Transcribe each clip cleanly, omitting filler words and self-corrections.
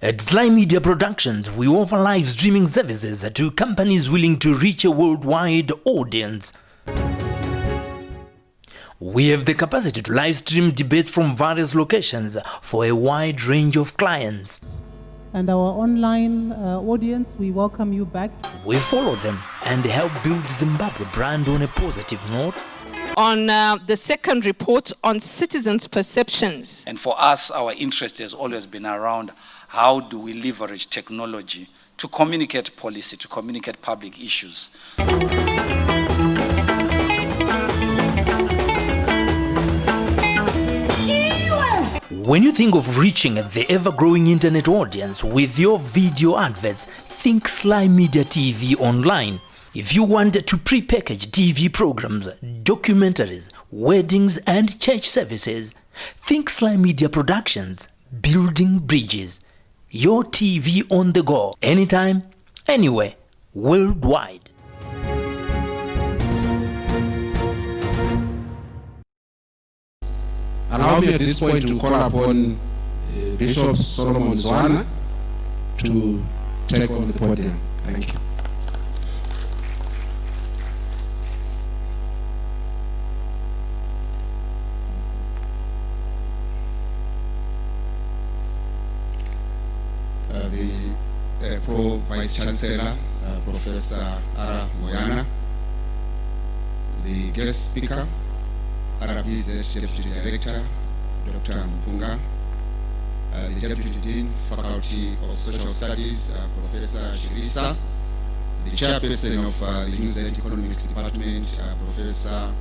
At SlyMedia Productions, we offer live streaming services to companies willing to reach a worldwide audience. We have the capacity to live stream debates from various locations for a wide range of clients. And our online audience, we welcome you back. We follow them and help build Zimbabwe brand on a positive note. On the second report on citizens' perceptions. And for us, our interest has always been around how do we leverage technology to communicate policy, to communicate public issues. When you think of reaching the ever-growing internet audience with your video adverts, think SlyMedia TV online. If you want to pre-package TV programs, documentaries, weddings and church services, think SlyMedia Productions, building bridges. Your TV on the go, anytime, anywhere, worldwide. Allow me at this point to call upon Bishop Solomon Zwana to take on the podium. Thank you. The Pro-Vice Chancellor, Professor Ara Moyana, the guest speaker, RBZ Deputy Director, Dr. Mpunga, the Deputy Dean, Faculty of Social Studies, Professor Shirisa, the Chairperson of the News and Economics Department, Professor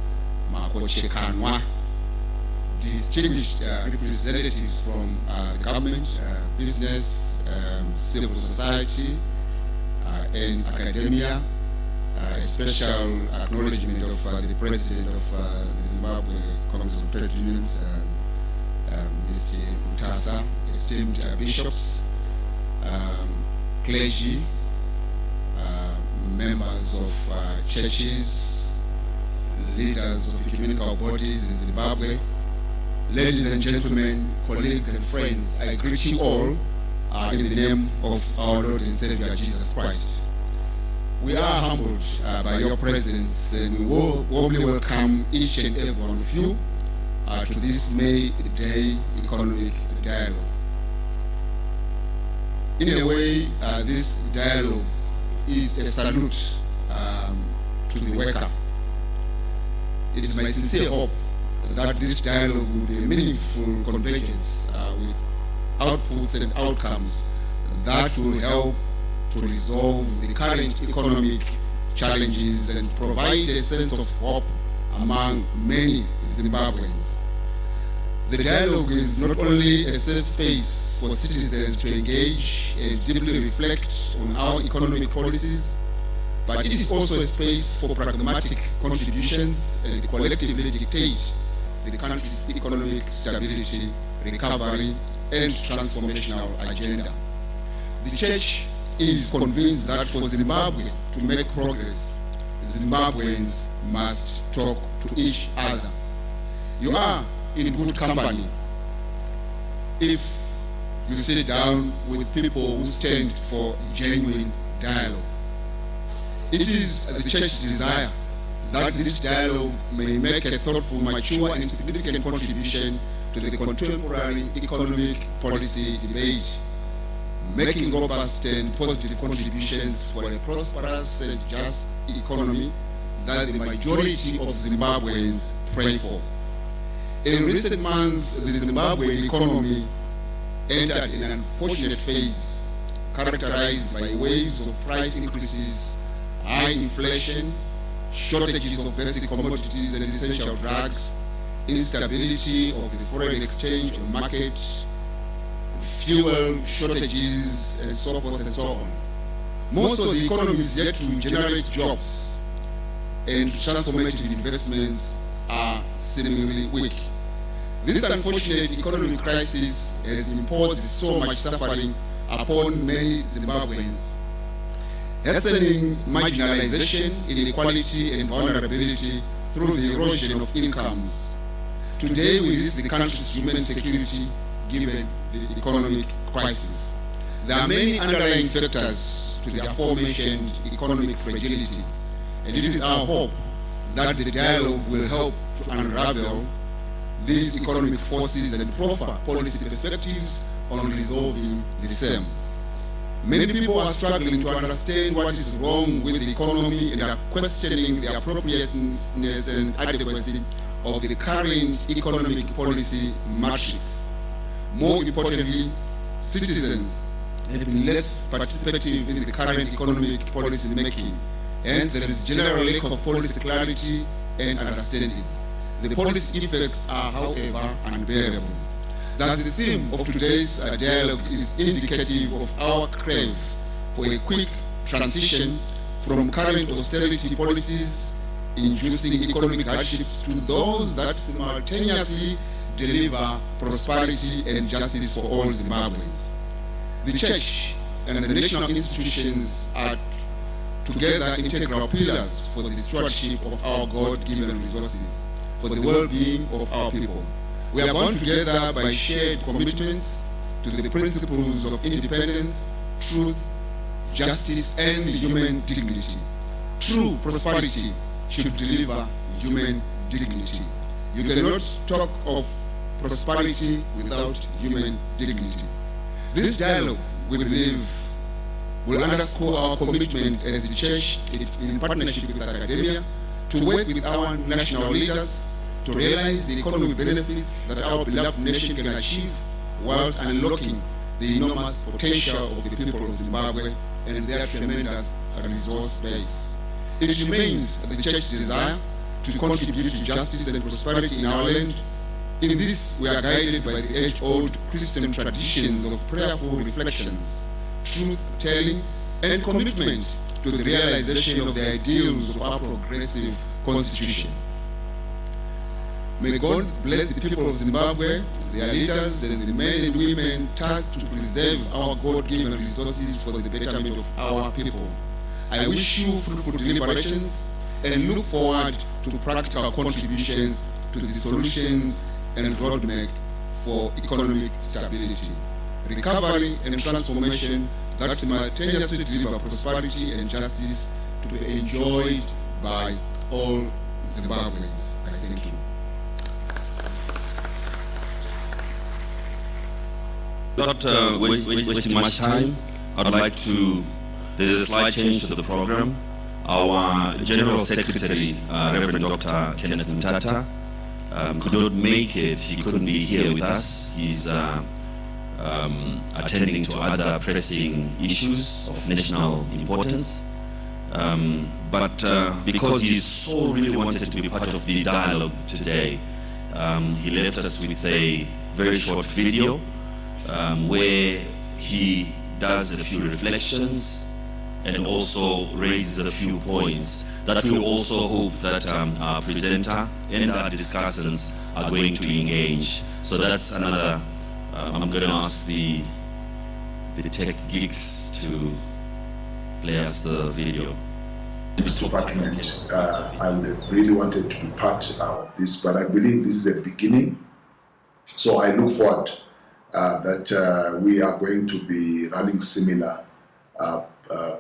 Makoche Kanwa, distinguished representatives from the government, business, civil society, and academia. A special acknowledgement of the President of the Zimbabwe Council of Churches, Mr. Mutasa, esteemed bishops, clergy, members of churches, leaders of ecumenical bodies in Zimbabwe. Ladies and gentlemen, colleagues and friends, I greet you all in the name of our Lord and Savior Jesus Christ. We are humbled by your presence, and we warmly welcome each and every one of you to this May Day Economic Dialogue. In a way, this dialogue is a salute to the worker. It is my sincere hope that this dialogue will be a meaningful convergence with outputs and outcomes that will help to resolve the current economic challenges and provide a sense of hope among many Zimbabweans. The dialogue is not only a safe space for citizens to engage and deeply reflect on our economic policies, but it is also a space for pragmatic contributions and collectively dictate the country's economic stability, recovery, and transformational agenda. The Church is convinced that for Zimbabwe to make progress, Zimbabweans must talk to each other. You are in good company if you sit down with people who stand for genuine dialogue. It is the Church's desire that this dialogue may make a thoughtful, mature, and significant contribution to the contemporary economic policy debate, making robust and positive contributions for a prosperous and just economy that the majority of Zimbabweans pray for. In recent months, the Zimbabwean economy entered an unfortunate phase characterized by waves of price increases, high inflation, shortages of basic commodities and essential drugs, instability of the foreign exchange market, fuel shortages, and so forth and so on. Most of the economy is yet to generate jobs, and transformative investments are seemingly weak. This unfortunate economic crisis has imposed so much suffering upon many Zimbabweans, hastening marginalization, inequality, and vulnerability through the erosion of incomes. Today we risk the country's human security given the economic crisis. There are many underlying factors to the aforementioned economic fragility, and it is our hope that the dialogue will help to unravel these economic forces and proffer policy perspectives on resolving the same. Many people are struggling to understand what is wrong with the economy and are questioning the appropriateness and adequacy of the current economic policy matrix. More importantly, citizens have been less participative in the current economic policy making. Hence, there is general lack of policy clarity and understanding. The policy effects are, however, unbearable. Thus, the theme of today's dialogue is indicative of our crave for a quick transition from current austerity policies inducing economic hardships to those that simultaneously deliver prosperity and justice for all Zimbabweans. The Church and the national institutions are together integral pillars for the stewardship of our God-given resources, for the well-being of our people. We are bound together by shared commitments to the principles of independence, truth, justice, and human dignity. True prosperity should deliver human dignity. You cannot talk of prosperity without human dignity. This dialogue, we believe, will underscore our commitment as the Church in partnership with academia to work with our national leaders to realize the economic benefits that our beloved nation can achieve whilst unlocking the enormous potential of the people of Zimbabwe and their tremendous resource base. It remains the Church's desire to contribute to justice and prosperity in our land. In this, we are guided by the age-old Christian traditions of prayerful reflections, truth-telling, and commitment to the realization of the ideals of our progressive constitution. May God bless the people of Zimbabwe, their leaders, and the men and women tasked to preserve our God-given resources for the betterment of our people. I wish you fruitful deliberations and look forward to practical contributions to the solutions and roadmap for economic stability, recovery, and transformation that simultaneously deliver prosperity and justice to be enjoyed by all Zimbabweans. I thank you. Without wasting much time, I'd like to, there's a slight change to the program. Our General Secretary, Reverend Dr. Kenneth Mtata, could not make it. He couldn't be here with us. He's attending to other pressing issues of national importance. But because he so really wanted to be part of the dialogue today, he left us with a very short video where he does a few reflections and also raises a few points that we also hope that our presenter and our discussants are going to engage. So that's another, I'm going to ask the tech geeks to play us the video. This department, I would have really wanted to be part of this, but I believe this is a beginning. So I look forward that we are going to be running similar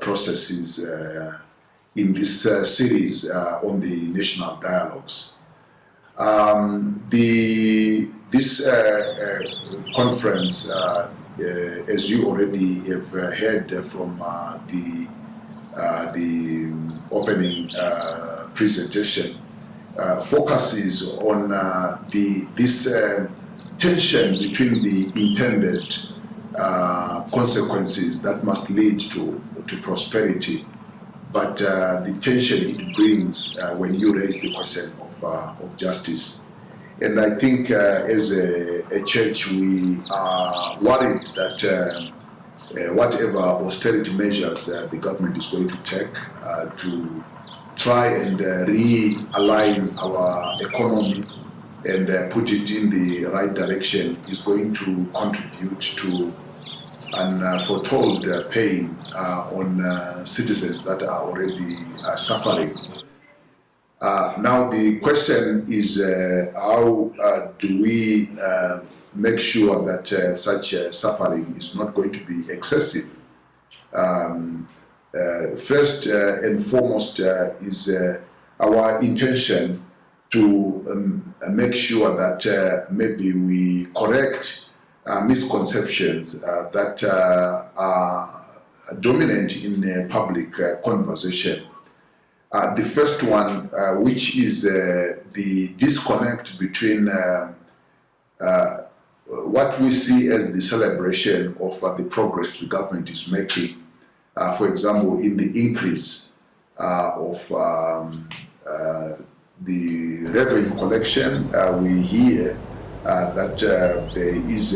processes in this series on the national dialogues. This conference, as you already have heard from the opening presentation, focuses on this tension between the intended consequences that must lead to prosperity, but the tension it brings when you raise the question of justice. And I think as a church, we are worried that whatever austerity measures the government is going to take to try and realign our economy and put it in the right direction is going to contribute to unforetold pain on citizens that are already suffering. Now the question is how do we make sure that such suffering is not going to be excessive. First and foremost is our intention to make sure that maybe we correct misconceptions that are dominant in public conversation. The first one, which is the disconnect between what we see as the celebration of the progress the government is making, for example, in the increase of the revenue collection. We hear that there is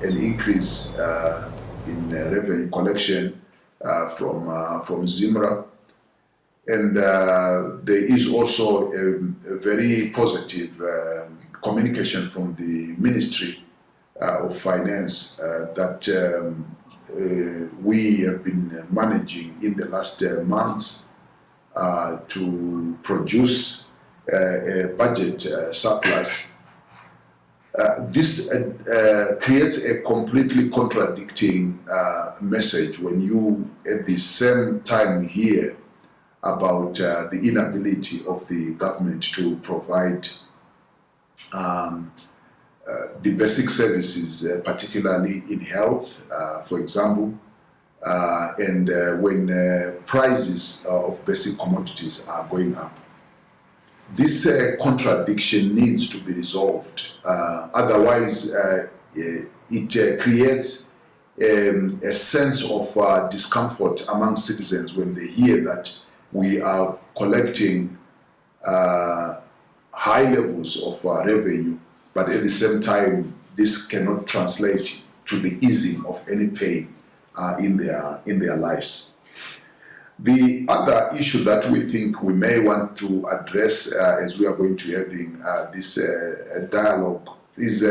an increase in revenue collection from Zimbabwe, and there is also a very positive communication from the Ministry of Finance that we have been managing in the last months to produce a budget surplus. This creates a completely contradicting message when you at the same time hear about the inability of the government to provide the basic services, particularly in health, for example, and when prices of basic commodities are going up. This contradiction needs to be resolved. Otherwise, it creates a sense of discomfort among citizens when they hear that we are collecting high levels of revenue, but at the same time, this cannot translate to the easing of any pain in their lives. The other issue that we think we may want to address as we are going to having this dialogue is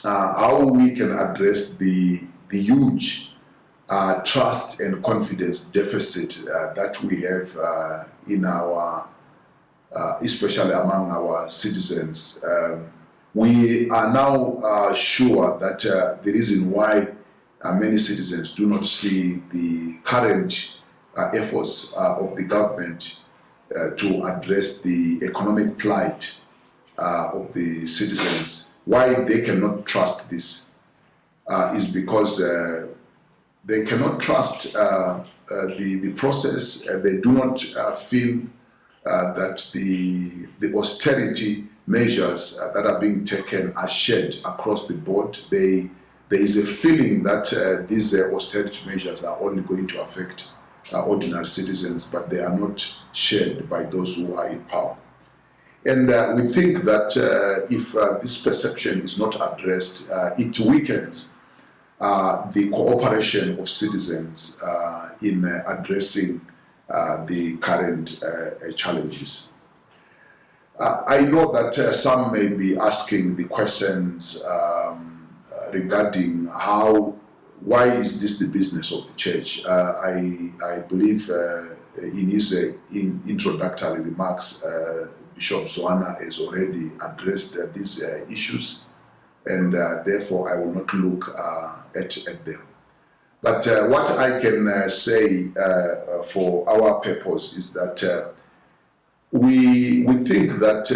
how we can address the huge trust and confidence deficit that we have in our, especially among our citizens. We are now sure that the reason why many citizens do not see the current efforts of the government to address the economic plight of the citizens, why they cannot trust this is because they cannot trust the process. They do not feel that the austerity measures that are being taken are shared across the board. There is a feeling that these austerity measures are only going to affect ordinary citizens, but they are not shared by those who are in power. And we think that if this perception is not addressed, it weakens the cooperation of citizens in addressing the current challenges. I know that some may be asking the questions regarding why is this the business of the church? I believe in his introductory remarks, Bishop Zwana has already addressed these issues, and therefore I will not look at them. But what I can say for our purpose is that we think that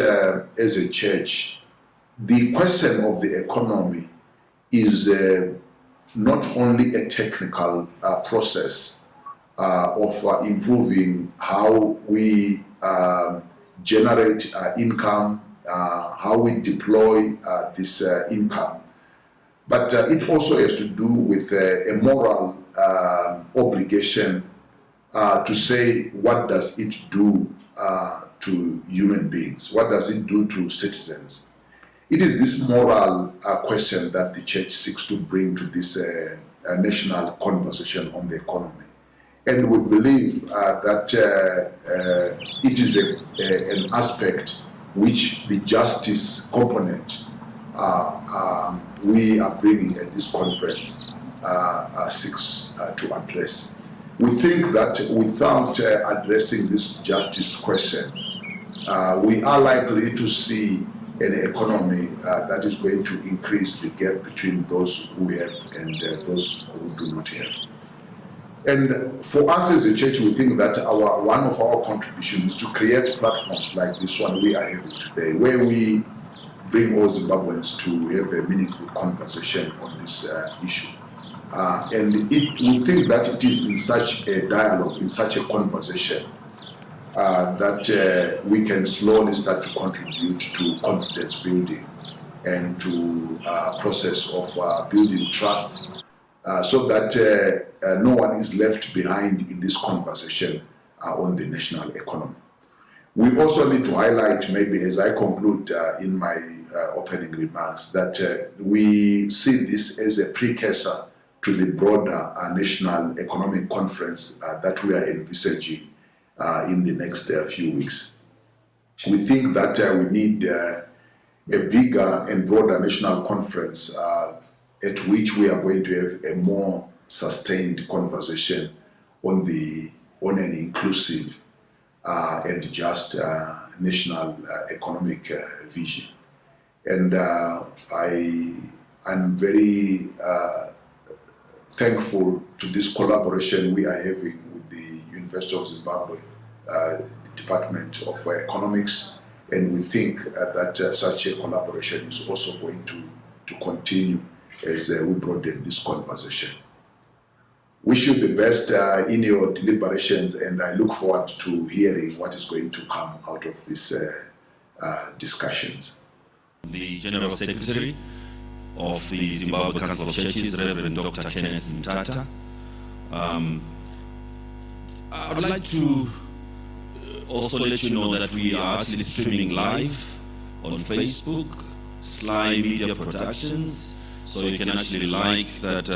as a church, the question of the economy is not only a technical process of improving how we generate income, how we deploy this income, but it also has to do with a moral obligation to say, what does it do to human beings? What does it do to citizens? It is this moral question that the church seeks to bring to this national conversation on the economy. And we believe that it is an aspect which the justice component we are bringing at this conference seeks to address. We think that without addressing this justice question, we are likely to see an economy that is going to increase the gap between those who have and those who do not have. And for us as a church, we think that one of our contributions is to create platforms like this one we are having today, where we bring all Zimbabweans to have a meaningful conversation on this issue. And we think that it is in such a dialogue, in such a conversation, that we can slowly start to contribute to confidence building and to process of building trust, so that no one is left behind in this conversation on the national economy. We also need to highlight, maybe as I conclude in my opening remarks, that we see this as a precursor to the broader national economic conference that we are envisaging in the next few weeks. We think that we need a bigger and broader national conference at which we are going to have a more sustained conversation on an inclusive and just national economic vision. And I'm very thankful to this collaboration we are having with the University of Zimbabwe, the Department of Economics, and we think that such a collaboration is also going to continue as we broaden this conversation. Wish you the best in your deliberations, and I look forward to hearing what is going to come out of these discussions. The General Secretary of the Zimbabwe Council of Churches, Reverend Dr. Kenneth Mtata. I would like to also let you know that we are actually streaming live on Facebook, SlyMedia Productions, so you can actually like that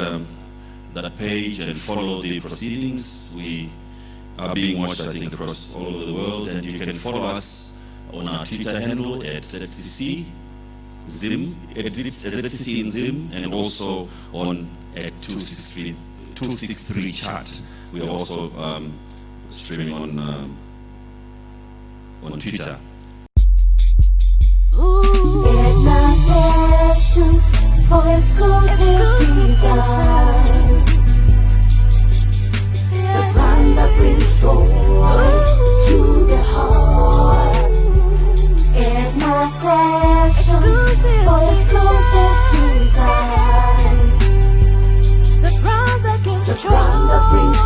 page and follow the proceedings. We are being watched, I think, across all over the world, and you can follow us on our Twitter handle at ZCC Zim, at ZCC in Zim, and also on at 263 chat. We are also streaming on Twitter. For exclusive design, the brand that brings joy to the heart. And my fashion for exclusive design, the brand that brings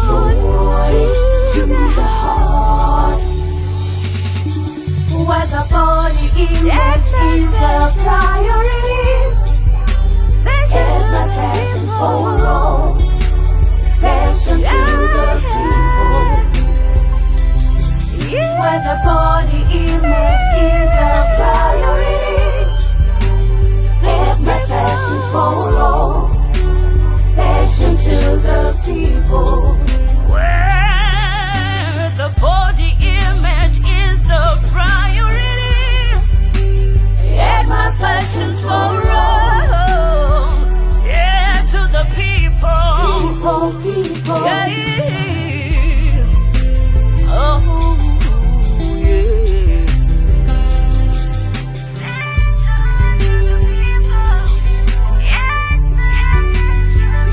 joy to the heart. Where the body image is a priority, and my fashion for all, fashion to the people. Where the body image is a priority, and my fashion for all, fashion to the people. Where the body image is a priority, and my fashion for all. People. Yeah, yeah. Oh, yeah.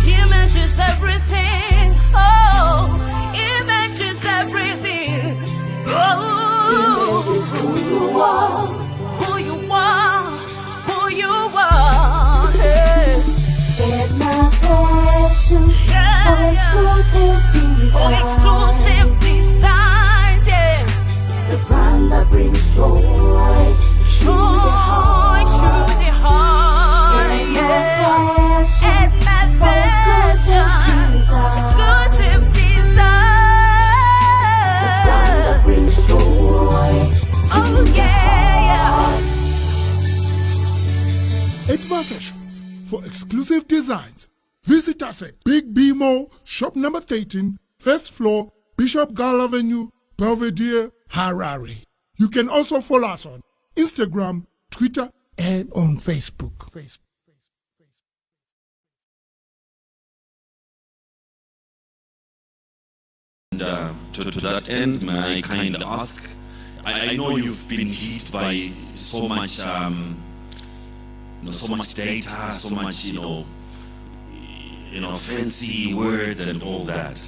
Image is everything. Oh, image is everything. Oh, image is who you are, who you are, who you are. Hey. And my fashion. For exclusive designs, yeah. The brand that brings joy to the heart, yeah. It's my fashion, exclusive design. The brand that brings joy to the heart. It's my fashions for exclusive designs. Visit us at Big B Mall, shop number 13, first floor, Bishop Gal Avenue, Belvedere, Harare. You can also follow us on Instagram, Twitter, and on Facebook. And to that end, may I kindly ask I know you've been hit by so much, so much data, so much, fancy words and all that.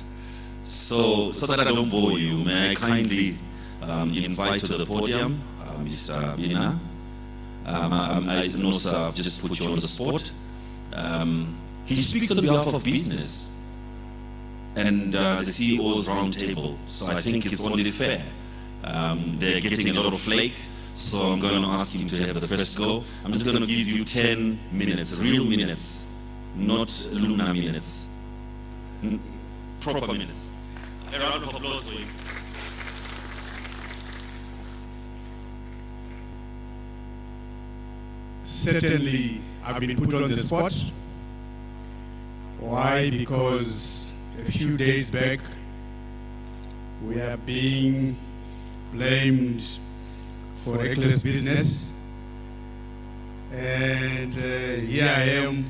So that I don't bore you, may I kindly invite to the podium Mr. Bina. I know, sir, I've just put you on the spot. He speaks on behalf of business and the CEO's roundtable, so I think it's only fair. They're getting a lot of flake, so I'm going to ask him to have the first go. I'm just going to give you 10 minutes, real minutes, not lunar minutes, proper minutes. A round of applause for him. Certainly, I've been put on the spot. Why? Because a few days back, we are being blamed for reckless business. And here I am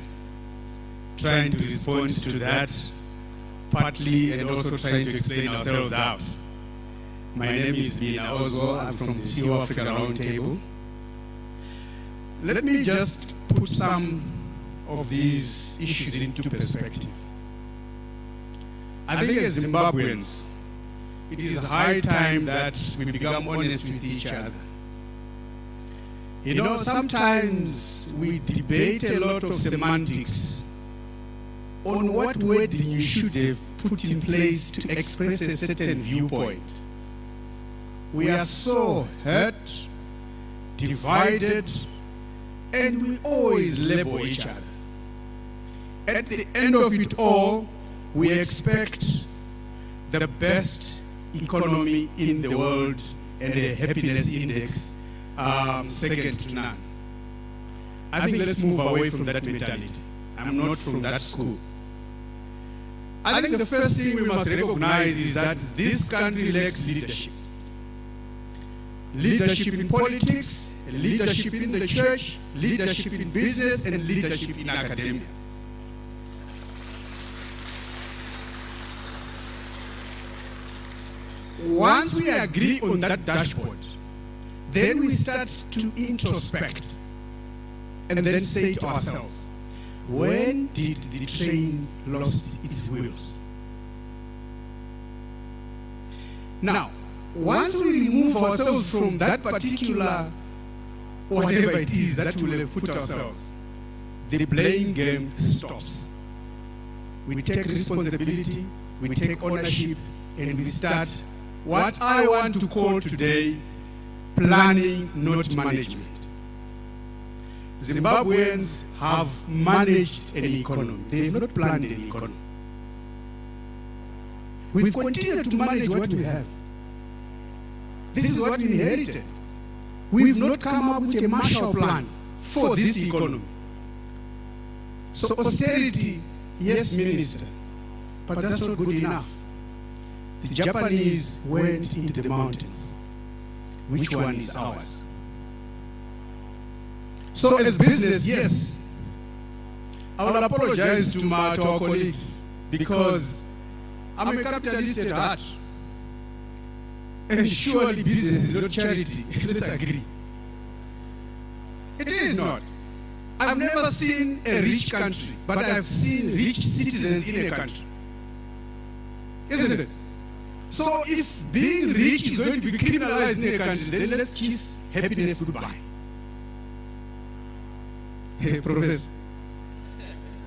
trying to respond to that, partly, and also trying to explain ourselves out. My name is Bina Osgo. I'm from the CEO Africa Roundtable. Let me just put some of these issues into perspective. I think as Zimbabweans, it is high time that we become honest with each other. Sometimes we debate a lot of semantics on what wording you should have put in place to express a certain viewpoint. We are so hurt, divided, and we always label each other. At the end of it all, we expect the best economy in the world and a happiness index second to none. I think let's move away from that mentality. I'm not from that school. I think the first thing we must recognize is that this country lacks leadership. Leadership in politics, leadership in the church, leadership in business, and leadership in academia. Once we agree on that dashboard, then we start to introspect and then say to ourselves, when did the train lost its wheels? Now, once we remove ourselves from that particular whatever it is that we will have put ourselves, the blame game stops. We take responsibility, we take ownership, and we start what I want to call today planning, not management. Zimbabweans have managed an economy. They have not planned an economy. We've continued to manage what we have. This is what we inherited. We've not come up with a Marshall Plan for this economy. So austerity, yes, Minister, but that's not good enough. The Japanese went into the mountains. Which one is ours? So as business, yes, I will apologize to our colleagues because I'm a capitalist at heart. And surely business is not charity. Let's agree. It is not. I've never seen a rich country, but I've seen rich citizens in a country. Isn't it? So if being rich is going to be criminalized in a country, then let's kiss happiness goodbye. Hey, Professor.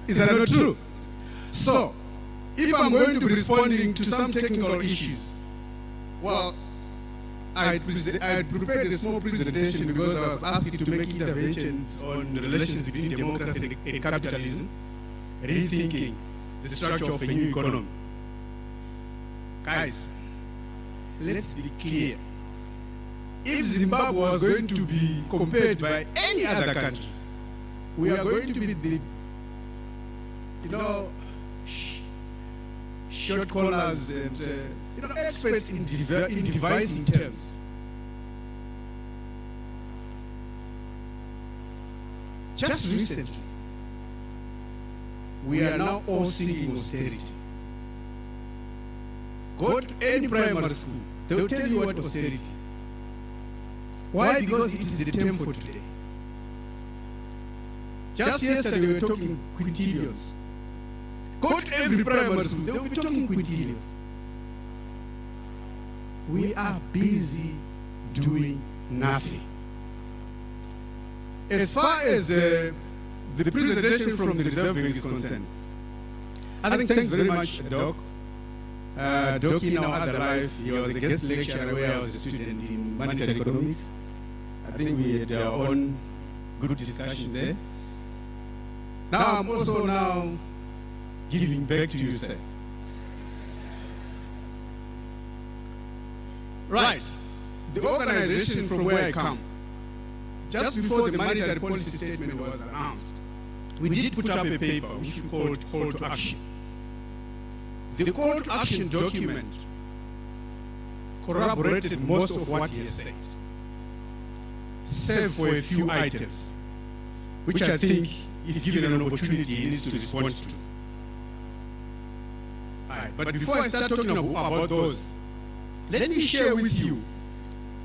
Is that not true? So, if I'm going to be responding to some technical issues, well, I had prepared a small presentation because I was asked to make interventions on the relations between democracy and capitalism, rethinking the structure of a new economy. Guys, let's be clear. If Zimbabwe was going to be compared by any other country, we are going to be the, short callers and experts in devising terms. Just recently, we are now all singing austerity. Go to any primary school, they will tell you what austerity is. Why? Because it is the term for today. Just yesterday we were talking quintillions. Go to every primary school, they will be talking quintillions. We are busy doing nothing. As far as the presentation from the Zimbabwean is concerned, I think thanks very much, Doc. Doc, in our other life, he was a guest lecturer where I was a student in monetary economics. I think we had our own good discussion there. Now I'm also now giving back to you, sir. Right. The organization from where I come, just before the monetary policy statement was announced, we did put up a paper which we called Call to Action. The Call to Action document corroborated most of what he has said, save for a few items, which I think, if given an opportunity, he needs to respond to. Right. But before I start talking about those, let me share with you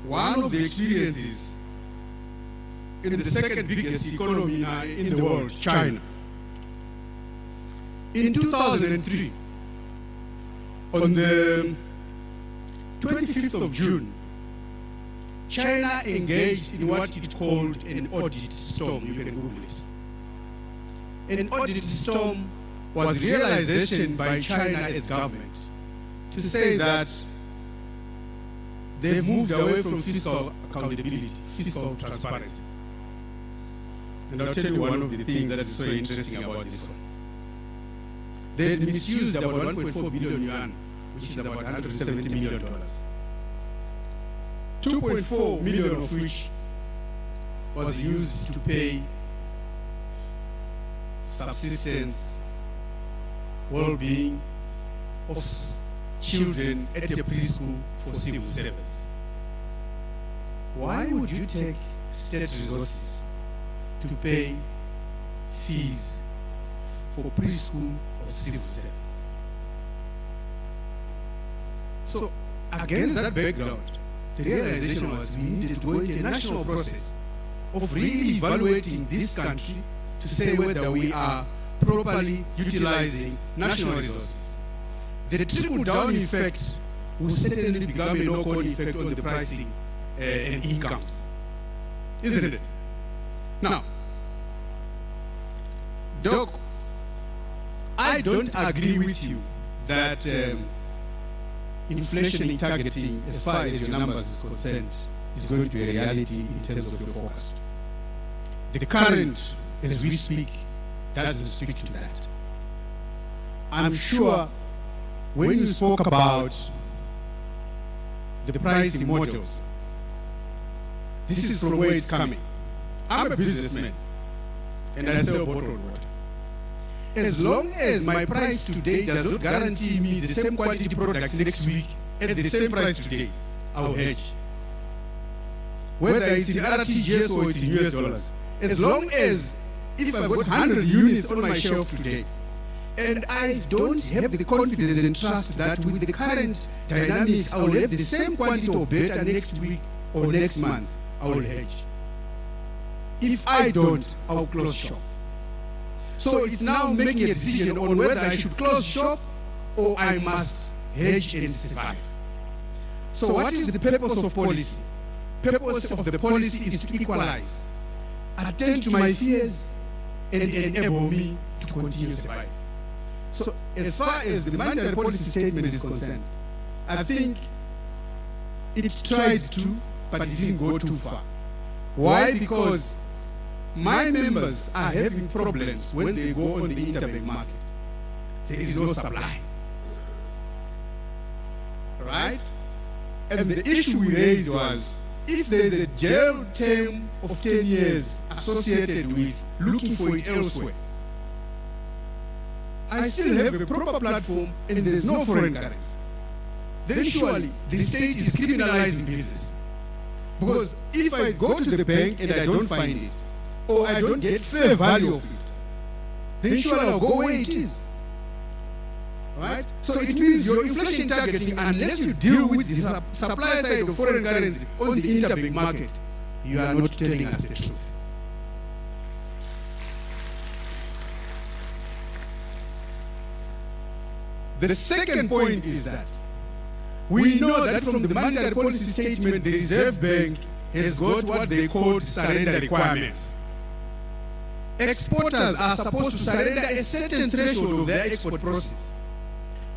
one of the experiences in the second biggest economy in the world, China. In 2003, on the 25th of June, China engaged in what it called an audit storm. You can Google it. An audit storm was realization by China as government to say that they moved away from fiscal accountability, fiscal transparency. And I'll tell you one of the things that is so interesting about this one. They had misused about 1.4 billion yuan, which is about $170 million. 2.4 million of which was used to pay subsistence, well-being of children at a preschool for civil service. Why would you take state resources to pay fees for preschool or civil service? So, against that background, the realization was we needed to go into a national process of really evaluating this country to say whether we are properly utilizing national resources. The trickle-down effect will certainly become a knock-on effect on the pricing and incomes, isn't it? Now, Doc, I don't agree with you that inflation targeting, as far as your numbers is concerned, is going to be a reality in terms of your forecast. The current, as we speak, doesn't speak to that. I'm sure when you spoke about the pricing models, this is from where it's coming. I'm a businessman and I sell bottled water. As long as my price today does not guarantee me the same quantity products next week at the same price today, I'll hedge. Whether it's in RTGS or it's in US dollars. As long as if I've got 100 units on my shelf today, and I don't have the confidence and trust that with the current dynamics, I will have the same quantity or better next week or next month, I will hedge. If I don't, I'll close shop. So it's now making a decision on whether I should close shop or I must hedge and survive. So what is the purpose of policy? Purpose of the policy is to equalize, attend to my fears, and enable me to continue surviving. So as far as the monetary policy statement is concerned, I think it tried to, but it didn't go too far. Why? Because my members are having problems when they go on the interbank market. There is no supply. Right? And the issue we raised was, if there's a jail term of 10 years associated with looking for it elsewhere, I still have a proper platform and there's no foreign currency, then surely the state is criminalizing business. Because if I go to the bank and I don't find it, or I don't get fair value of it, then surely I'll go where it is. Right? So it means your inflation targeting, unless you deal with the supply side of foreign currency on the interbank market, you are not telling us the truth. The second point is that we know that from the monetary policy statement, the Reserve Bank has got what they call surrender requirements. Exporters are supposed to surrender a certain threshold of their export process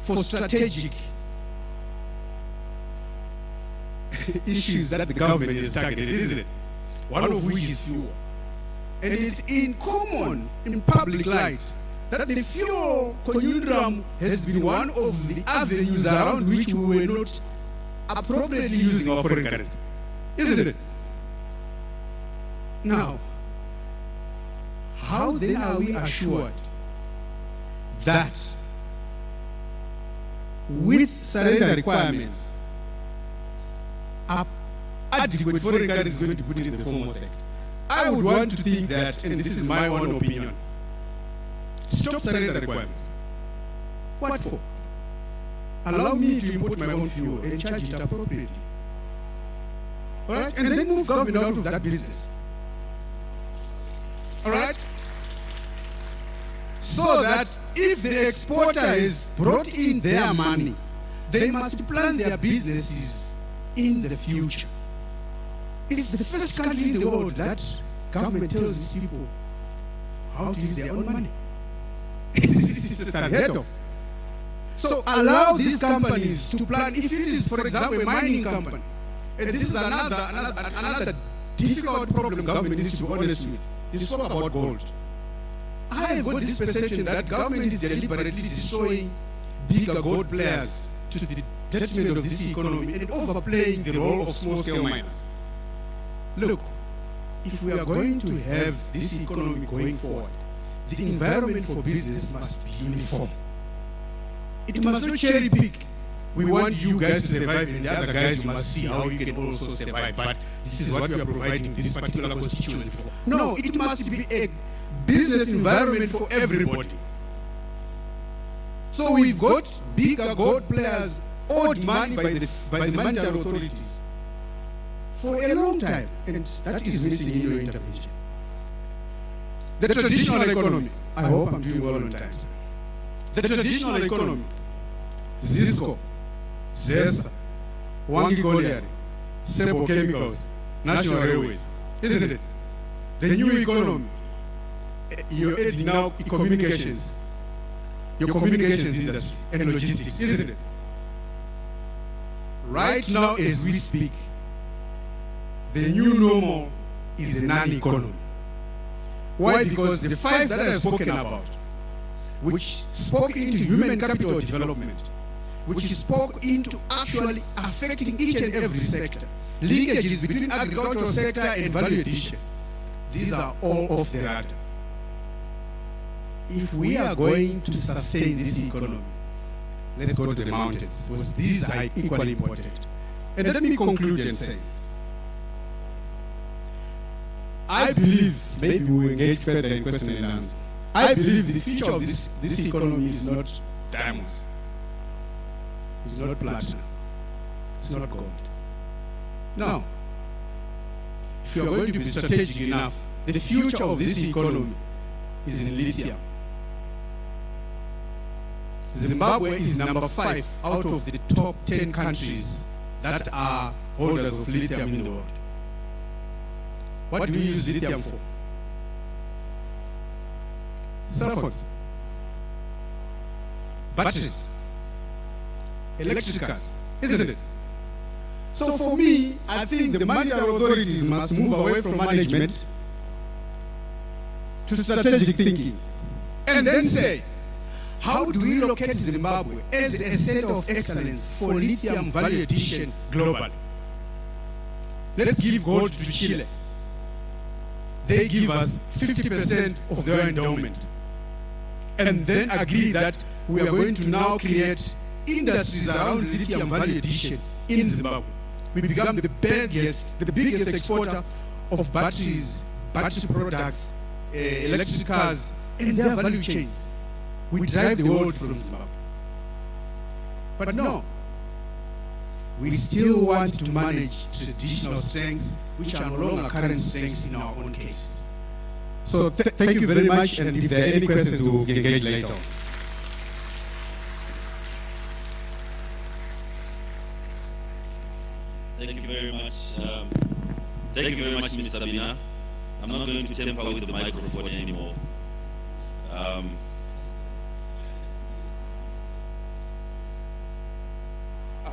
for strategic issues that the government is targeted, isn't it? One of which is fuel. And it's in common, in public light, that the fuel conundrum has been one of the avenues around which we were not appropriately using our foreign currency, isn't it? Now, how then are we assured that with surrender requirements, adequate foreign currency is going to put it in the formal sector? I would want to think that, and this is my own opinion, stop surrender requirements. What for? Allow me to import my own fuel and charge it appropriately. All right? And then move government out of that business. All right? So that if the exporter has brought in their money, they must plan their businesses in the future. It's the first country in the world that government tells its people how to use their own money. It's unheard of. So allow these companies to plan. If it is, for example, a mining company, and this is another difficult problem government needs to be honest with. You spoke about gold. I have got this perception that government is deliberately destroying bigger gold players to the detriment of this economy and overplaying the role of small-scale miners. Look, if we are going to have this economy going forward, the environment for business must be uniform. It must not cherry pick. We want you guys to survive and the other guys, you must see how you can also survive. But this is what we are providing this particular constituency for. No, it must be a business environment for everybody. So we've got bigger gold players owed money by the monetary authorities for a long time, and that is missing in your intervention. The traditional economy, I hope I'm doing well on time. The traditional economy, Zisco, Zesa, Wangi Colliery, Sebo Chemicals, National Railways, isn't it? The new economy, you're adding now communications, your communications industry and logistics, isn't it? Right now as we speak, the new normal is a non-economy. Why? Because the five that I have spoken about, which spoke into human capital development, which spoke into actually affecting each and every sector, linkages between agricultural sector and value addition, these are all off the radar. If we are going to sustain this economy, let's go to the mountains, because these are equally important. And let me conclude and say, I believe, maybe we'll engage further in question and answer. I believe the future of this economy is not diamonds. It's not platinum. It's not gold. No. If you are going to be strategic enough, the future of this economy is in lithium. Zimbabwe is number 5 out of the top 10 countries that are holders of lithium in the world. What do we use lithium for? Cell phones, batteries, electric cars, isn't it? So for me, I think the monetary authorities must move away from management to strategic thinking, and then say, how do we locate Zimbabwe as a center of excellence for lithium value addition globally? Let's give gold to Chile. They give us 50% of their endowment, and then agree that we are going to now create industries around lithium value addition in Zimbabwe. We become the biggest exporter of batteries, battery products, electric cars, and their value chains. We drive the world from Zimbabwe. But no, we still want to manage traditional strengths which are no longer current strengths in our own cases. So thank you very much, and if there are any questions, we'll engage later on. Thank you very much. Thank you very much, Mr. Bina. I'm not going to tamper with the microphone anymore.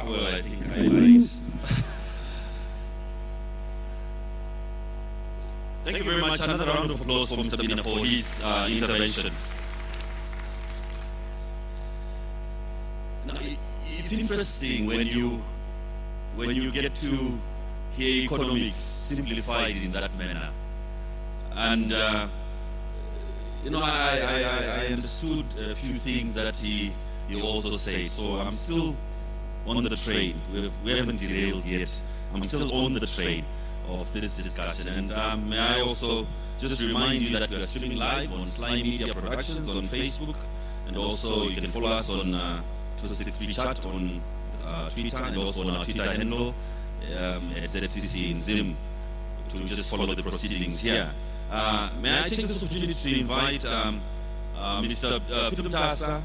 Well, I think I lied. Thank you very much. Another round of applause for Mr. Bina for his intervention. Now, it's interesting when you get to hear economics simplified in that manner. And you know, I understood a few things that he also said. So I'm still on the train. We haven't derailed yet. I'm still on the train of this discussion. And may I also just remind you that we are streaming live on SlyMedia Productions on Facebook, and also you can follow us on 263chat on Twitter, and also on our Twitter handle at ZCC in Zim, to just follow the proceedings here. May I take this opportunity to invite Mr. Peter,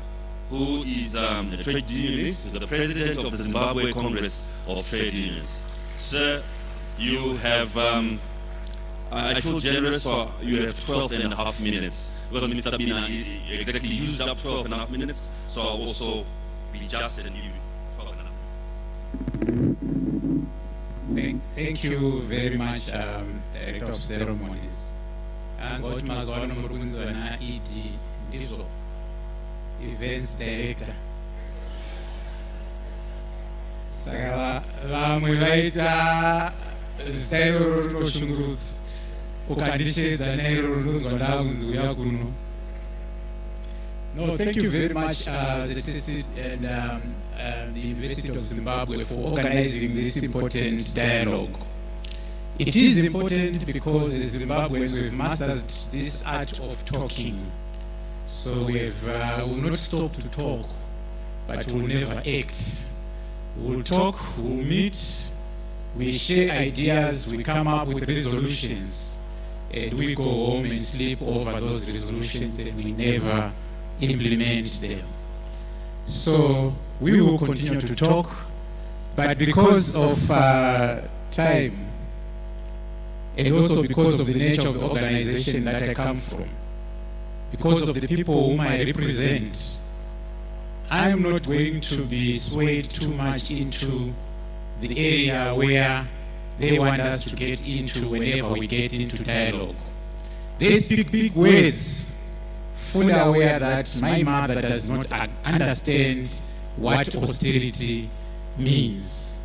who is a trade unionist, the president of the Zimbabwe Congress of Trade Unions. Sir, you have, I feel generous, so you have 12.5 minutes, because Mr. Bina exactly used up 12.5 minutes, so I'll also be just and give you 12.5 minutes. Thank you very much, Director of Ceremonies. And what Mazwana Murunzana ED Dizo, Events Director. Saka vamwe vaita zero roshungurudzi ukandishedza nairo runonzwa ndakunzi uya kuno. No, thank you very much, ZCC and the University of Zimbabwe, for organizing this important dialogue. It is important because as Zimbabweans we've mastered this art of talking. So we'll not stop to talk, but we'll never act. We'll talk, we'll meet, we share ideas, we come up with resolutions, and we go home and sleep over those resolutions, and we never implement them. So we will continue to talk, but because of time, and also because of the nature of the organization that I come from, because of the people whom I represent, I am not going to be swayed too much into the area where they want us to get into whenever we get into dialogue. They speak big words, fully aware that my mother does not understand what austerity means.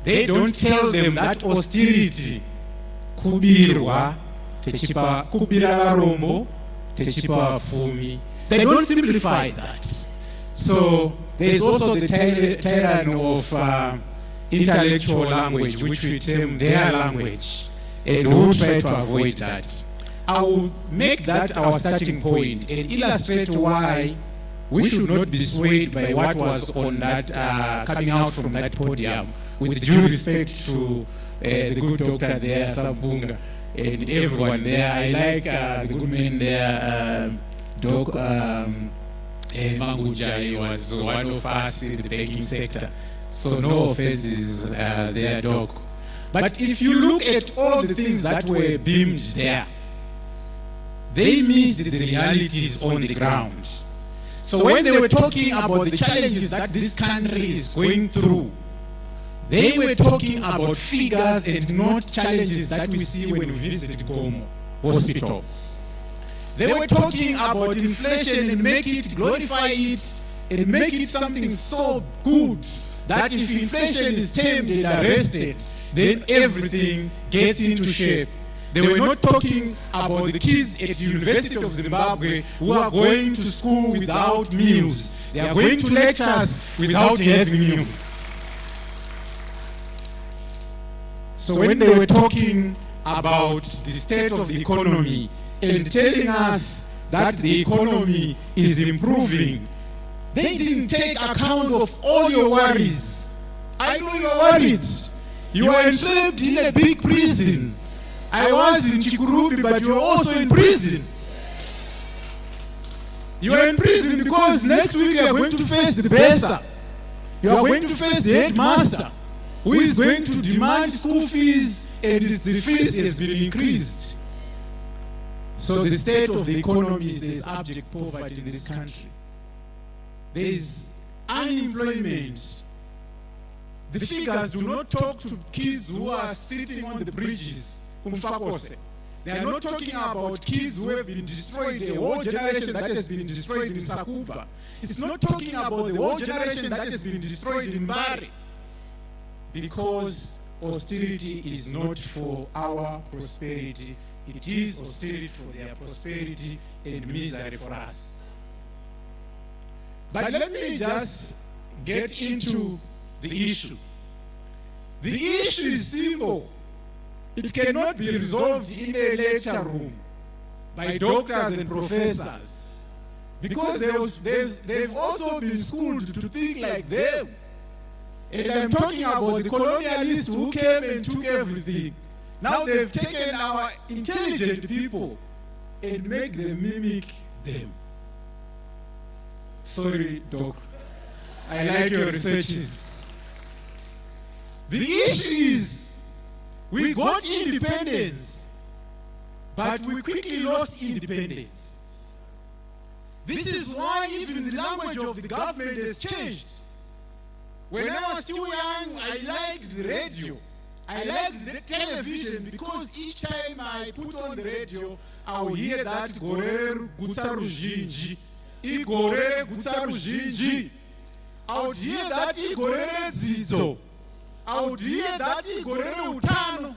They don't tell them that austerity kubirwa techipa kubira varombo techipa vafumi. They don't simplify that. So there's also the tyranny of intellectual language, which we term their language, and we'll try to avoid that. I will make that our starting point and illustrate why we should not be swayed by what was on that coming out from that podium, with due respect to the good doctor there, Sampunga, and everyone there. I like the good man there, Doc Manguja. He was one of us in the banking sector. So no offenses there, Doc. But if you look at all the things that were beamed there, they missed the realities on the ground. So when they were talking about the challenges that this country is going through, they were talking about figures and not challenges that we see when we visit Como Hospital. They were talking about inflation and make it, glorify it, and make it something so good that if inflation is tamed and arrested, then everything gets into shape. They were not talking about the kids at the University of Zimbabwe who are going to school without meals. They are going to lectures without having meals. So when they were talking about the state of the economy and telling us that the economy is improving, they didn't take account of all your worries I know you're worried. You are entrapped in a big prison. I was in Chikurubi, but you're also in prison. You are in prison because next week you are going to face the BESA. You are going to face the headmaster, who is going to demand school fees, and the fees has been increased. So the state of the economy is there is abject poverty in this country. There is unemployment. The figures do not talk to kids who are sitting on the bridges. They are not talking about kids who have been destroyed, a whole generation that has been destroyed in Sakuva. It's not talking about the whole generation that has been destroyed in Bari. Because austerity is not for our prosperity. It is austerity for their prosperity and misery for us. But let me just get into the issue. The issue is simple. It cannot be resolved in a lecture room by doctors and professors, because they've also been schooled to think like them. And I'm talking about the colonialists who came and took everything. Now they've taken our intelligent people and make them mimic them. Sorry, Doc. I like your researches. The issue is, we got independence, but we quickly lost independence. This is why even the language of the government has changed. When I was still young, I liked the radio. I liked the television, because each time I put on the radio, I would hear that Gorere Gutsarujinji. Igorere Gutsarujinji. I would hear that Igorere Zizo. I would hear that Igorere Utano.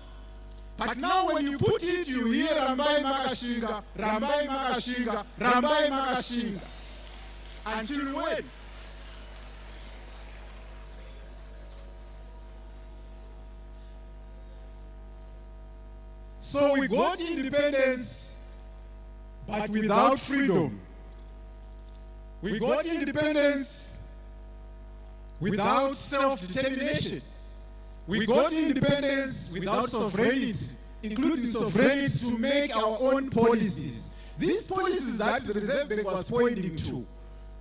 But now when you put it, you hear Rambai Makashinga, Rambai Makashinga, Rambai Makashinga. Until when? So we got independence, but without freedom. We got independence without self-determination. We got independence without sovereignty, including sovereignty to make our own policies. These policies that the Reserve Bank was pointing to,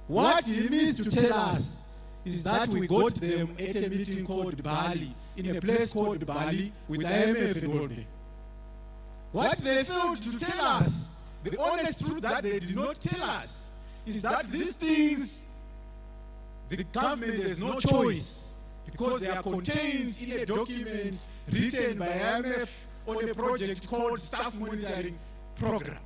what he means to tell us is that we got them at a meeting called Bali, in a place called Bali, with IMF and World Bank. What they failed to tell us, the honest truth that they did not tell us, is that these things, the government has no choice, because they are contained in a document written by IMF on a project called Staff Monitoring Program.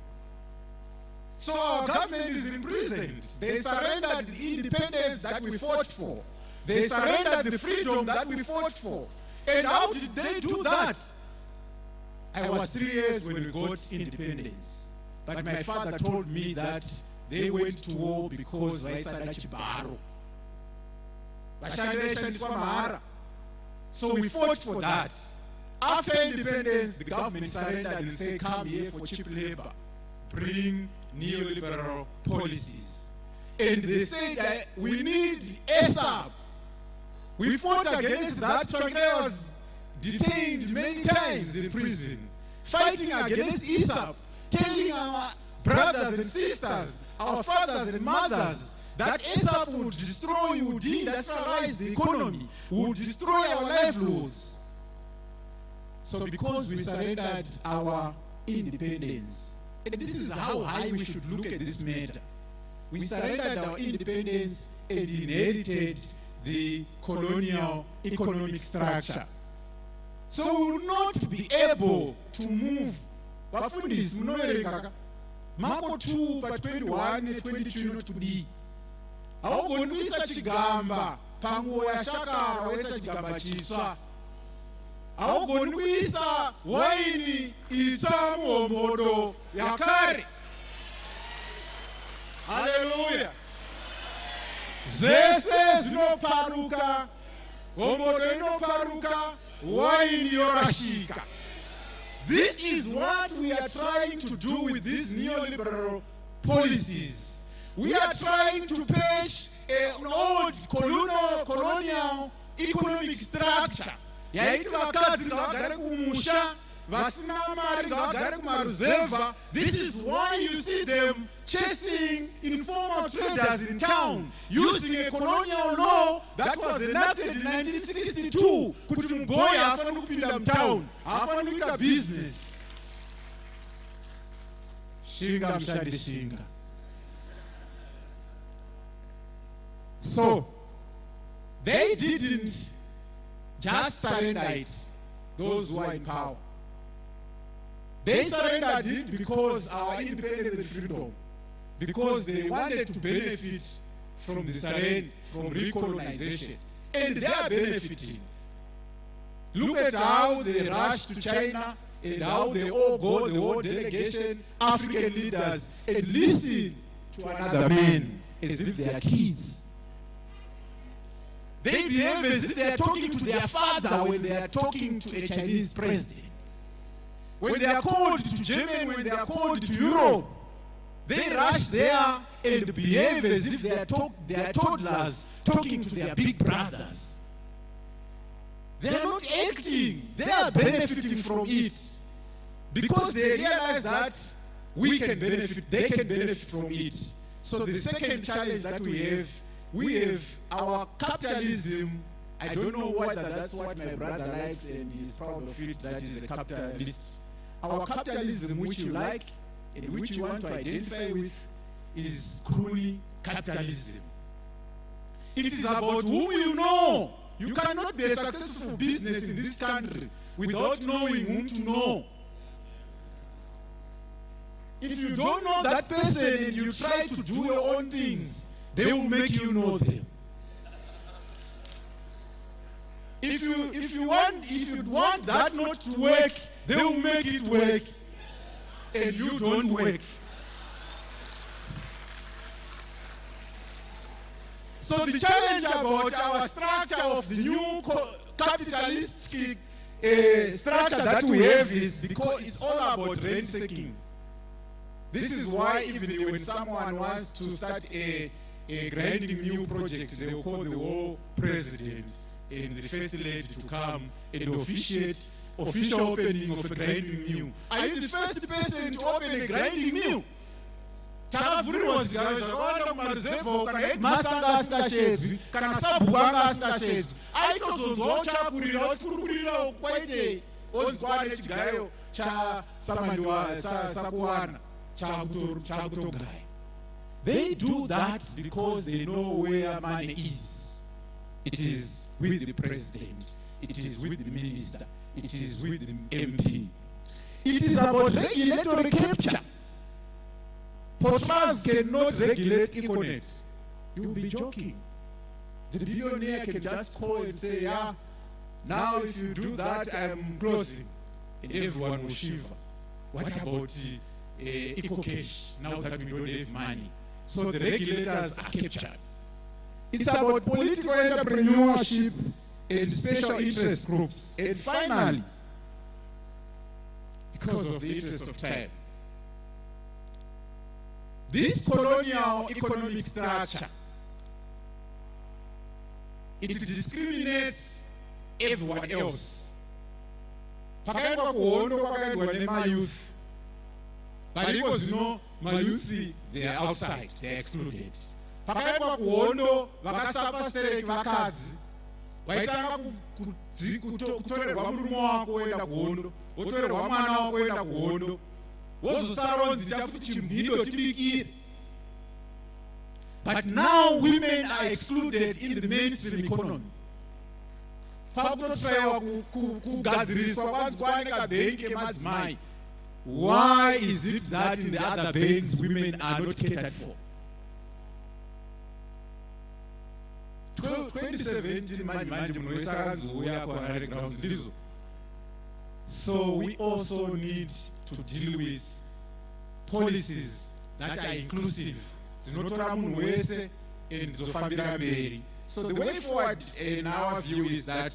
So our government is imprisoned. They surrendered the independence that we fought for. They surrendered the freedom that we fought for. And how did they do that? I was 3 years when we got independence. But my father told me that they went to war because Vaisada Chibaro. So we fought for that. After independence, the government surrendered and said, come here for cheap labor. Bring neoliberal policies. And they said that we need ASAP. We fought against that. Chagre was detained many times in prison, fighting against ISAP, telling our brothers and sisters, our fathers and mothers, that ASAP would destroy, would deindustrialize the economy, would destroy our livelihoods. So because we surrendered our independence, and this is how high we should look at this matter, we surrendered our independence and inherited the colonial economic structure. So we will not be able to move. Bafundis, Mnoerika, Marco 2, but 21 and 22 not to be. How going to be such a gamba? Pango Shaka, or such gamba chisa. How going to be sa Waini, Itamo Modo, Yakari. Hallelujah. Zese no paruka, Omodo no paruka, Waini Yorashika. This is what we are trying to do with these neoliberal policies. We are trying to patch an old colonial economic structure yaiti vakadzi ngavagare kumusha, vasina mari ngavagare kumaruzevha. This is why you see them chasing informal traders in town using a colonial law that was enacted in 1962 kuti muboy hafaniri kupinda mutown, hafaniri kuita business. Shinga mshandi shinga. So they didn't just surrender it, those who are in power. They surrendered it because our independence and freedom, because they wanted to benefit from the surrender, from recolonization, and they are benefiting. Look at how they rush to China and how they all go, the whole delegation, African leaders, and listen to another man as if they are kids. They behave as if they are talking to their father when they are talking to a Chinese president. When they are called to Germany, when they are called to Europe, they rush there and behave as if they are toddlers talking to their big brothers. They are not acting, they are benefiting from it. Because they realize that we can benefit, they can benefit from it. So the second challenge that we have our capitalism. I don't know whether that's what my brother likes and he's proud of it, that is a capitalist. Our capitalism, which you like and which you want to identify with, is cruelly capitalism. It is about whom you know. You cannot be a successful business in this country without knowing whom to know. If you don't know that person and you try to do your own things, they will make you know them. If you want that not to work, they will make it work, and you don't work. So the challenge about our structure of the new capitalistic structure that we have is because it's all about rent-seeking. This is why even when someone wants to start a grinding mill project, they will call the whole president and the first lady to come and officiate official opening of a grinding mill. Are you the first person to open a grinding mill? Takavhurirwa zvigaro zvakawanda kumaruzevha kana headmaster anga asingashedzwi kana sabhuku anga asingashedzwi aitozonzwawo chakurira kuti kuri kurira kwaite onzwa nechigayo sakuwana chakutogaya. They do that because they know where money is. It is with the president. It is with the minister. It is with the MP. It is about regulatory capture. Portras cannot regulate Econet. You'll be joking. The billionaire can just call and say, yeah, now if you do that, I'm closing. And everyone will shiver. What about EcoCash, now that we don't have money? So the regulators are captured. It's about political entrepreneurship and special interest groups. And finally, because of the interest of time, this colonial economic structure, it discriminates everyone else. Pakaendwa kuhondo pakaendwa nemayouth. Because my youth, they are outside, they are excluded. Pakaendwa kuhondo vakasapa stereki vakadzi. Vaitanga kutorerwa murume wako kuenda kuhondo, wotorerwa mwana wako kuenda kuhondo. Wozosaronzi tafuti chimbido tibikire. But now women are excluded in the mainstream economy. Pakutotraiwa kugadziriswa kwanzi kwanika benki emadzimai. Why is it that in the other banks women are not catered for? 2017 manje munoisa kanzuya kwaRare grounds ndizo. So we also need to deal with policies that are inclusive. Dzinotora munhu wese and dzofambira mberi. So the way forward in our view is that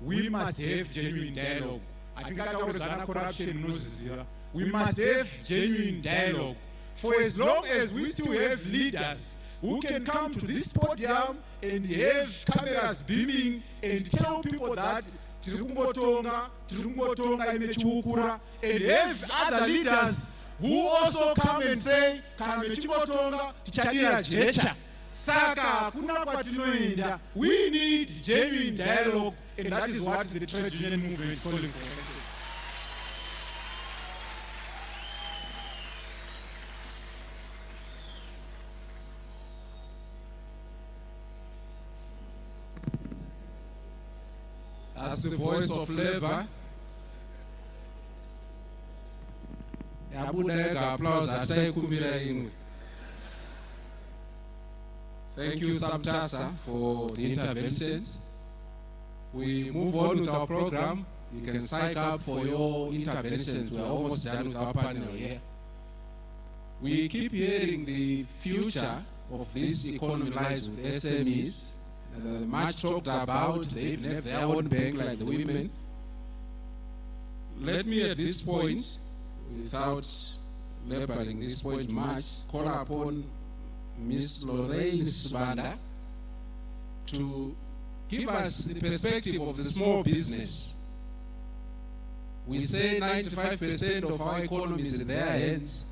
we must have genuine dialogue. Atingataura corruption munozviziva. We must have genuine dialogue. For as long as we still have leaders who can come to this podium and have cameras beaming and tell people that Tirikungotonga imechiukura, and have other leaders who also come and say Kamechibotonga tichadira jecha. Saka kuna kwatinoenda. We need genuine dialogue, and that is what the trade union movement is calling for. As the voice of labor, applause. Thank you, Samtasa, for the interventions. We move on with our program. You can sign up for your interventions. We're almost done with our panel here. We keep hearing the future of this economy lies with SMEs. Much talked about, they've left their own bank like the women. Let me at this point, without laboring this point much, call upon Ms. Lorraine Sibanda to give us the perspective of the small business. We say 95% of our economy is in their hands.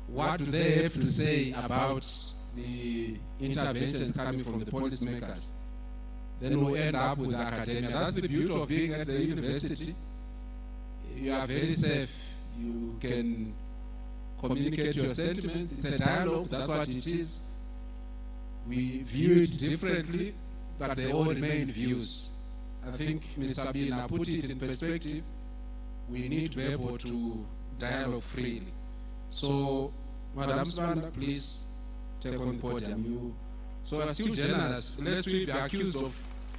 What do they have to say about the interventions coming from the policymakers? Then we'll end up with academia. That's the beauty of being at the university. You are very safe. You can communicate your sentiments. It's a dialogue. That's what it is. We view it differently, but they all remain views. I think Mr. Bina put it in perspective. We need to be able to dialogue freely. So, Madam Sibanda, please take on the podium. So we're still generous, lest we be accused of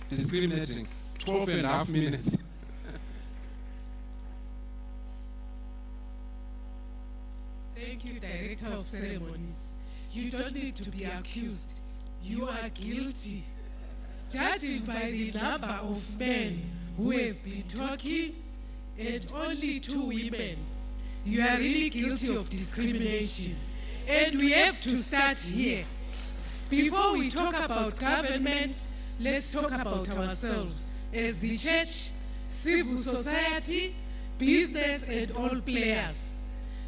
discriminating. 12.5 minutes. Thank you, Director of Ceremonies. You don't need to be accused. You are guilty. Judging by the number of men who have been talking and only 2 women, you are really guilty of discrimination. And we have to start here. Before we talk about government, let's talk about ourselves as the church, civil society, business, and all players.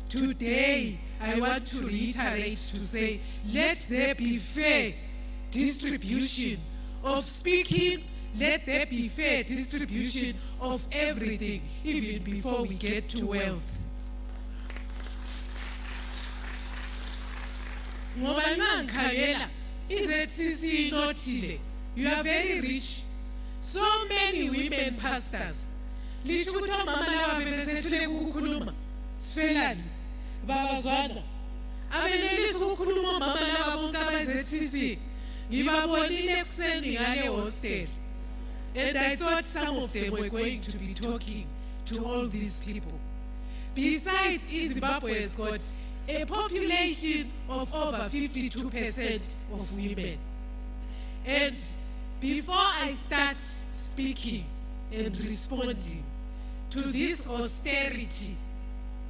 Today, I want to reiterate to say, let there be fair distribution of speaking, let there be fair distribution of everything, even before we get to wealth. You are very rich. So many women pastors. And I thought some of them were going to be talking to all these people. Besides, Zimbabwe has got a population of over 52% of women. And before I start speaking and responding to this austerity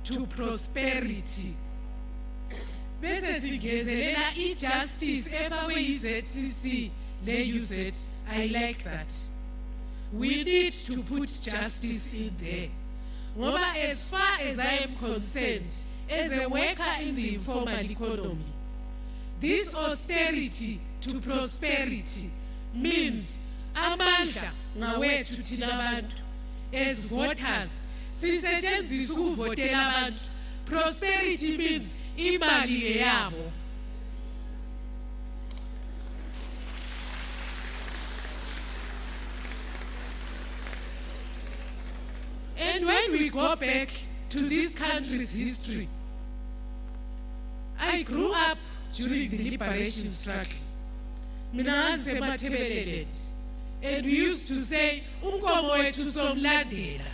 to prosperity, justice, I like that. We need to put justice in there. As far as I am concerned, as a worker in the informal economy, this austerity to prosperity means amandla ngawethu thina abantu as voters sisetshenziswa ukuvotela abantu. Prosperity means imali eyabo. And when we go back to this country's history, I grew up during the liberation struggle. And we used to say, unkomo wethu somlandela.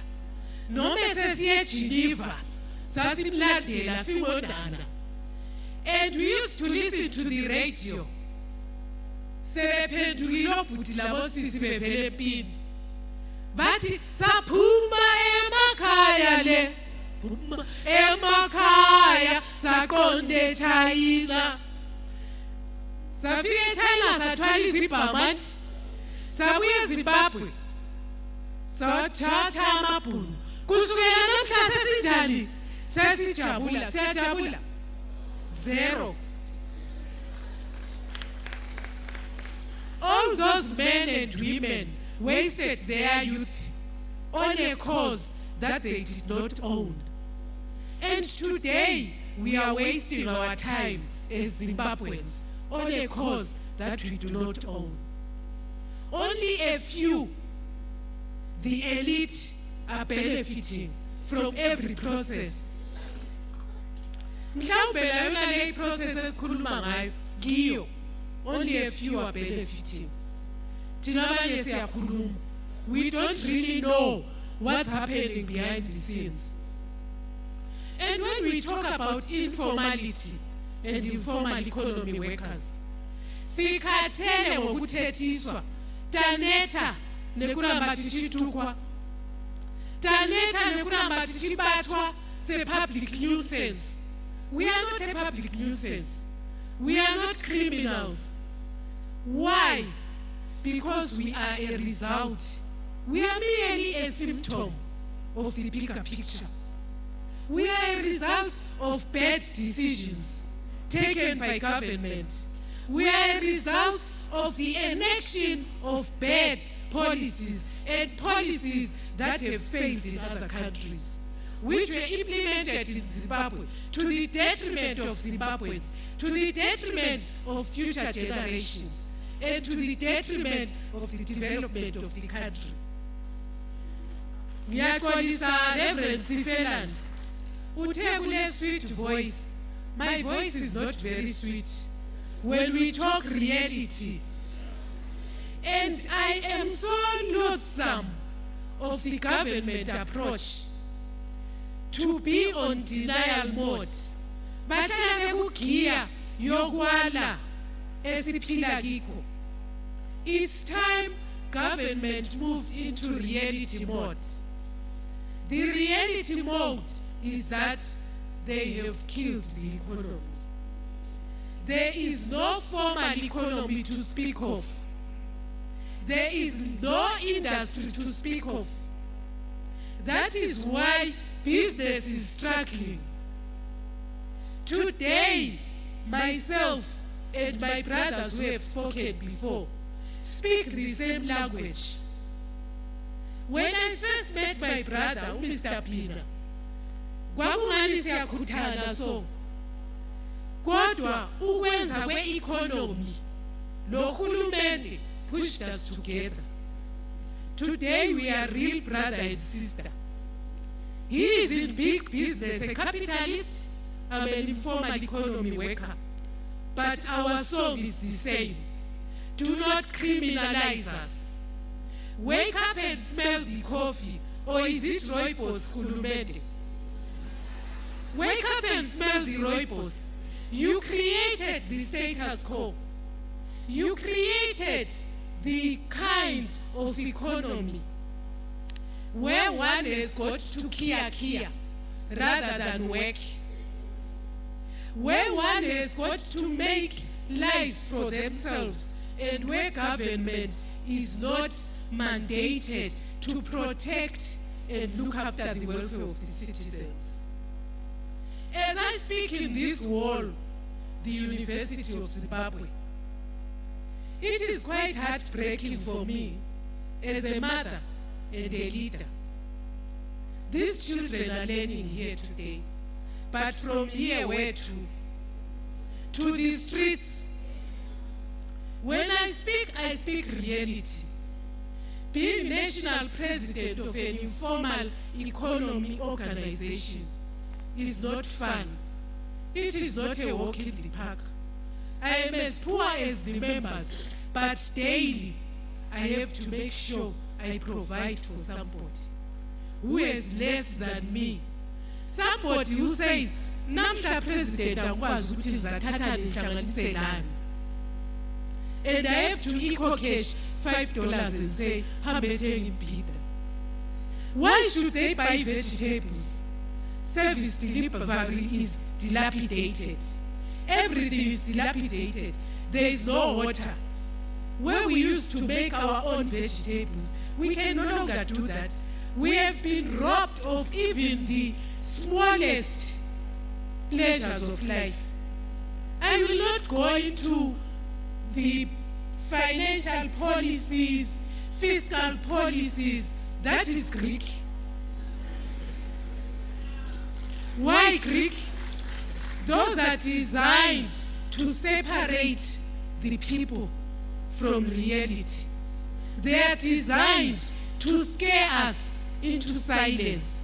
Noma sesiye Geneva, sasimlandela simonana. And we used to listen to the radio. Sebephendukile obhuti labo sisi bevele empini. Bathi saphuma emakhaya le. Emakhaya saqonde China. Safika China sathwala izibhamati. Sabuya Zimbabwe. Sawathatha amabhulu. Kusukela namhla sesinjani? Sesijabula, siyajabula. Zero. All those men and women wasted their youth on a cause that they did not own. And today, we are wasting our time as Zimbabweans on a cause that we do not own. Only a few, the elite, are benefiting from every process. Mhlawumbe la yona le process esikhuluma ngayo kiyo, only a few are benefiting. Thina abanye siyakhuluma. We don't really know what's happening behind the scenes. And when we talk about informality and informal economy workers, sikhathele ngokuthethiswa, taneta nekuramba tichitukwa, taneta nekuramba tichibatwa se public nuisance. We are not a public nuisance. We are not criminals. Why? Because we are a result. We are merely a symptom of the bigger picture. We are a result of bad decisions taken by government. We are a result of the enaction of bad policies and policies that have failed in other countries, which were implemented in Zimbabwe to the detriment of Zimbabweans, to the detriment of future generations, and to the detriment of the development of the country. Ngiyaxolisa Reverend Sifelani. Uthe kule sweet voice. My voice is not very sweet when we talk reality. And I am so loathsome of the government approach to be on denial mode. Bahlala bekugiya yokwala esiphila kikho. It's time government moved into reality mode. The reality mode is that they have killed the economy. There is no formal economy to speak of. There is no industry to speak of. That is why business is struggling. Today, myself and my brothers who have spoken before speak the same language. When I first met my brother, Mr. Pina, kwakungani siyakhuthana so. Kodwa ukwenza kwe-economy nohulumende pushed us together. Today we are real brother and sister. He is in big business, a capitalist. I'm an informal economy worker. But our song is the same. Do not criminalize us. Wake up and smell the coffee, or is it rooibos kulumende? Wake up and smell the rooibos. You created the status quo. You created the kind of economy where one has got to kia rather than work. Where one has got to make lives for themselves, and where government is not mandated to protect and look after the welfare of the citizens. As I speak in this hall, the University of Zimbabwe, it is quite heartbreaking for me as a mother and a leader. These children are learning here today, but from here where to the streets. When I speak reality. Being national president of an informal economy organization is not fun. It is not a walk in the park. I am as poor as the members, but daily I have to make sure I provide for somebody who is less than me. Somebody who says, Namhla president angikwazi ukuthi ngizathatha nihlanganise lani. And I have to eco-cash $5 and say, hambe thenga imbhida. Why should they buy vegetables? Service delivery is dilapidated. Everything is dilapidated. there is no water. Where we used to make our own vegetables, we can no longer do that. We have been robbed of even the smallest pleasures of life. I will not go into the financial policies, fiscal policies. That is Greek. Why Greek? Those are designed to separate the people from reality. They are designed to scare us into silence.